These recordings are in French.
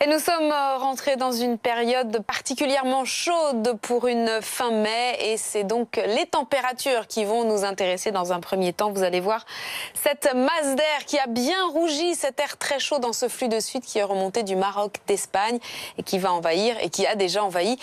Et nous sommes rentrés dans une période particulièrement chaude pour une fin mai et c'est donc les températures qui vont nous intéresser dans un premier temps. Vous allez voir cette masse d'air qui a bien rougi, cet air très chaud dans ce flux de suite qui est remonté du Maroc, d'Espagne et qui va envahir et qui a déjà envahi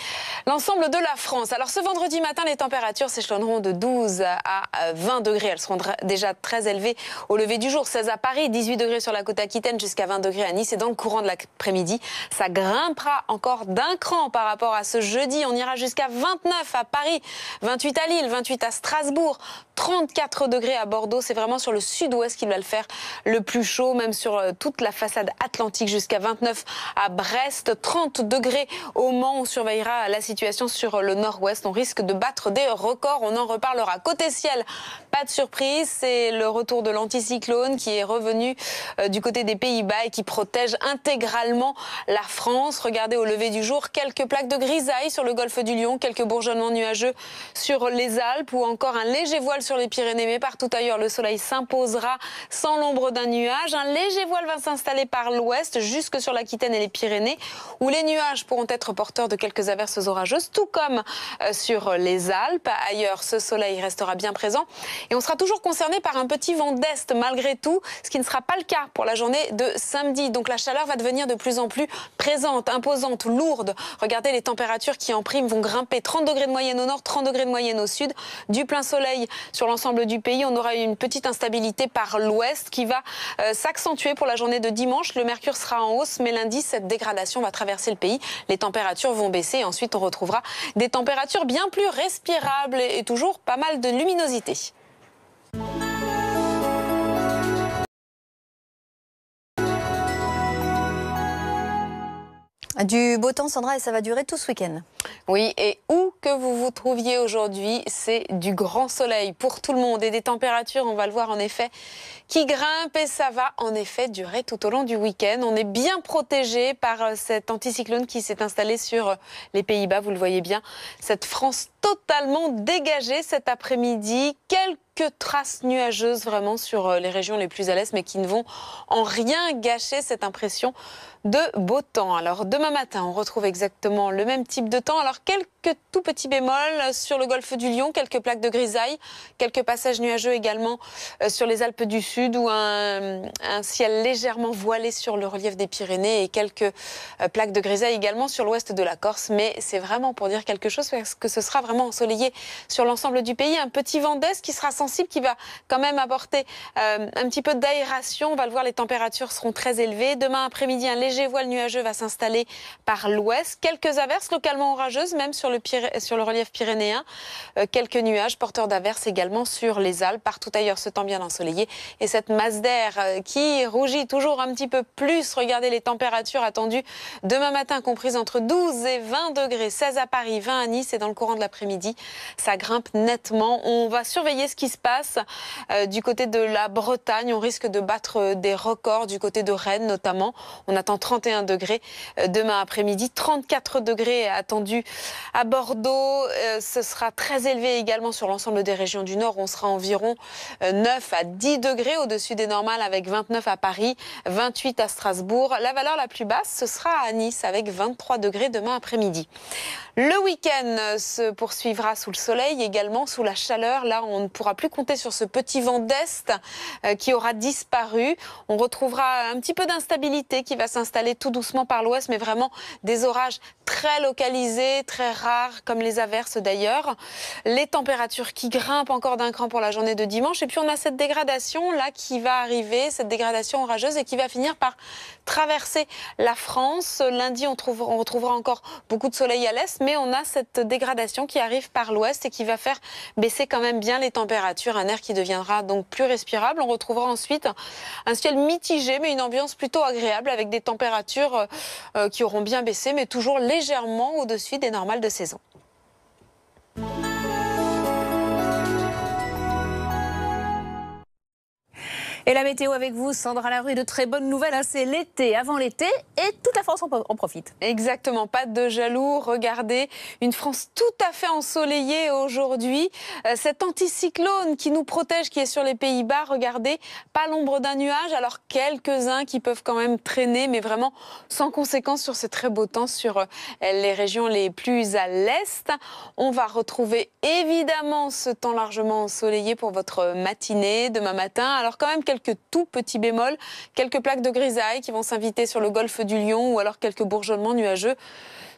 l'ensemble de la France. Alors ce vendredi matin, les températures s'échelonneront de 12 à 20 degrés. Elles seront déjà très élevées au lever du jour. 16 à Paris, 18 degrés sur la côte aquitaine jusqu'à 20 degrés à Nice et dans le courant de l'après-midi. Ça grimpera encore d'un cran par rapport à ce jeudi. On ira jusqu'à 29 à Paris, 28 à Lille, 28 à Strasbourg, 34 degrés à Bordeaux. C'est vraiment sur le sud-ouest qu'il va le faire le plus chaud, même sur toute la façade atlantique, jusqu'à 29 à Brest, 30 degrés au Mans. On surveillera la situation sur le nord-ouest. On risque de battre des records. On en reparlera. Côté ciel, pas de surprise. C'est le retour de l'anticyclone qui est revenu du côté des Pays-Bas et qui protège intégralement la France. Regardez au lever du jour, quelques plaques de grisaille sur le golfe du Lion, quelques bourgeonnements nuageux sur les Alpes ou encore un léger voile sur les Pyrénées. Mais partout ailleurs, le soleil s'imposera sans l'ombre d'un nuage. Un léger voile va s'installer par l'ouest jusque sur l'Aquitaine et les Pyrénées où les nuages pourront être porteurs de quelques averses orageuses, tout comme sur les Alpes. Ailleurs, ce soleil restera bien présent et on sera toujours concerné par un petit vent d'est malgré tout, ce qui ne sera pas le cas pour la journée de samedi. Donc la chaleur va devenir de plus en plus présente, imposante, lourde. Regardez les températures qui en prime vont grimper. 30 degrés de moyenne au nord, 30 degrés de moyenne au sud. Du plein soleil sur l'ensemble du pays. On aura une petite instabilité par l'ouest qui va s'accentuer pour la journée de dimanche. Le mercure sera en hausse, mais lundi, cette dégradation va traverser le pays. Les températures vont baisser et ensuite on retrouvera des températures bien plus respirables et toujours pas mal de luminosité. Du beau temps, Sandra, et ça va durer tout ce week-end. Oui, et où que vous vous trouviez aujourd'hui, c'est du grand soleil pour tout le monde et des températures, on va le voir en effet, qui grimpent et ça va en effet durer tout au long du week-end. On est bien protégé par cet anticyclone qui s'est installé sur les Pays-Bas, vous le voyez bien. Cette France totalement dégagée cet après-midi, quelques traces nuageuses vraiment sur les régions les plus à l'est, mais qui ne vont en rien gâcher cette impression de beau temps. Alors demain matin, on retrouve exactement le même type de temps. Alors quelques tout petits bémols sur le golfe du Lion, quelques plaques de grisaille, quelques passages nuageux également sur les Alpes du Sud ou un ciel légèrement voilé sur le relief des Pyrénées et quelques plaques de grisaille également sur l'ouest de la Corse. Mais c'est vraiment pour dire quelque chose parce que ce sera vraiment ensoleillé sur l'ensemble du pays. Un petit vent d'est qui sera sensible, qui va quand même apporter un petit peu d'aération. On va le voir, les températures seront très élevées. Demain après-midi, un léger voile nuageux va s'installer par l'ouest. Quelques averses localement orageuses, même sur le relief pyrénéen. Quelques nuages porteurs d'averses également sur les Alpes. Partout ailleurs, ce temps bien ensoleillé. Et cette masse d'air qui rougit toujours un petit peu plus. Regardez les températures attendues demain matin, comprises entre 12 et 20 degrés. 16 à Paris, 20 à Nice et dans le courant de l'après-midi, ça grimpe nettement. On va surveiller ce qui se passe du côté de la Bretagne. On risque de battre des records du côté de Rennes notamment. On attend 31 degrés demain après-midi, 34 degrés attendus à Bordeaux. Ce sera très élevé également sur l'ensemble des régions du Nord. On sera environ 9 à 10 degrés au-dessus des normales avec 29 à Paris, 28 à Strasbourg. La valeur la plus basse, ce sera à Nice avec 23 degrés demain après-midi. Le week-end se poursuivra sous le soleil, également sous la chaleur. Là, on ne pourra plus compter sur ce petit vent d'est qui aura disparu. On retrouvera un petit peu d'instabilité qui va s'installer tout doucement par l'ouest, mais vraiment des orages très localisés, très rares, comme les averses d'ailleurs. Les températures qui grimpent encore d'un cran pour la journée de dimanche. Et puis on a cette dégradation là qui va arriver, cette dégradation orageuse et qui va finir par traverser la France. Lundi, on retrouvera encore beaucoup de soleil à l'est, mais on a cette dégradation qui arrive par l'ouest et qui va faire baisser quand même bien les températures. Un air qui deviendra donc plus respirable. On retrouvera ensuite un ciel mitigé, mais une ambiance plutôt agréable avec des températures qui auront bien baissé, mais toujours légèrement au-dessus des normales de saison. Et la météo avec vous, Sandra Larue, de très bonnes nouvelles. C'est l'été, avant l'été, et toute la France en profite. Exactement, pas de jaloux. Regardez, une France tout à fait ensoleillée aujourd'hui. Cet anticyclone qui nous protège, qui est sur les Pays-Bas, regardez, pas l'ombre d'un nuage. Alors quelques-uns qui peuvent quand même traîner, mais vraiment sans conséquence sur ce très beau temps sur les régions les plus à l'est. On va retrouver évidemment ce temps largement ensoleillé pour votre matinée demain matin. Alors quand même quelques tout petits bémols, quelques plaques de grisaille qui vont s'inviter sur le golfe du Lion ou alors quelques bourgeonnements nuageux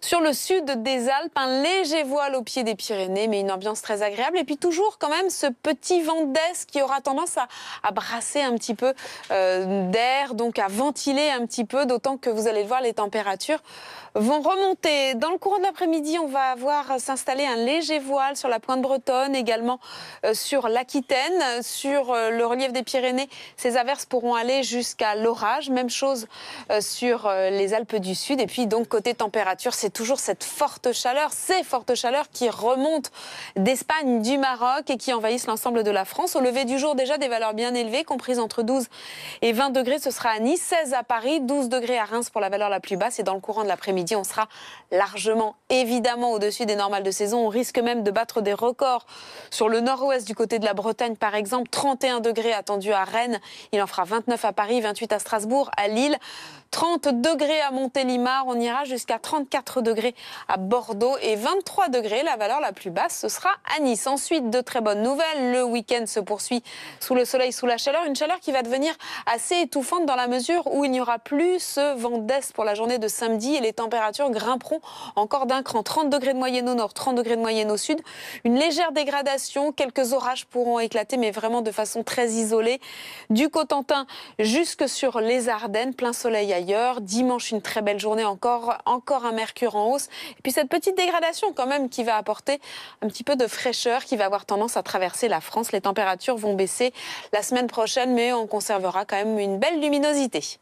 sur le sud des Alpes, un léger voile au pied des Pyrénées, mais une ambiance très agréable. Et puis toujours quand même ce petit vent d'est qui aura tendance à brasser un petit peu d'air, donc à ventiler un petit peu, d'autant que vous allez le voir, les températures vont remonter. Dans le courant de l'après-midi, on va voir s'installer un léger voile sur la pointe bretonne, également sur l'Aquitaine, sur le relief des Pyrénées. Ces averses pourront aller jusqu'à l'orage. Même chose sur les Alpes du Sud. Et puis donc côté température, c'est toujours cette forte chaleur, ces fortes chaleurs qui remontent d'Espagne, du Maroc et qui envahissent l'ensemble de la France. Au lever du jour, déjà des valeurs bien élevées, comprises entre 12 et 20 degrés. Ce sera à Nice, 16 à Paris, 12 degrés à Reims pour la valeur la plus basse. Et dans le courant de l'après-midi, on sera largement, évidemment, au-dessus des normales de saison. On risque même de battre des records sur le nord-ouest du côté de la Bretagne, par exemple. 31 degrés attendus à Rennes. Il en fera 29 à Paris, 28 à Strasbourg, à Lille. 30 degrés à Montélimar, on ira jusqu'à 34 degrés à Bordeaux et 23 degrés, la valeur la plus basse, ce sera à Nice. Ensuite, de très bonnes nouvelles, le week-end se poursuit sous le soleil, sous la chaleur, une chaleur qui va devenir assez étouffante dans la mesure où il n'y aura plus ce vent d'est pour la journée de samedi et les températures grimperont encore d'un cran. 30 degrés de moyenne au nord, 30 degrés de moyenne au sud, une légère dégradation, quelques orages pourront éclater, mais vraiment de façon très isolée, du Cotentin jusque sur les Ardennes, plein soleil ailleurs. Dimanche, une très belle journée, encore un mercure en hausse. Et puis cette petite dégradation quand même qui va apporter un petit peu de fraîcheur, qui va avoir tendance à traverser la France. Les températures vont baisser la semaine prochaine, mais on conservera quand même une belle luminosité.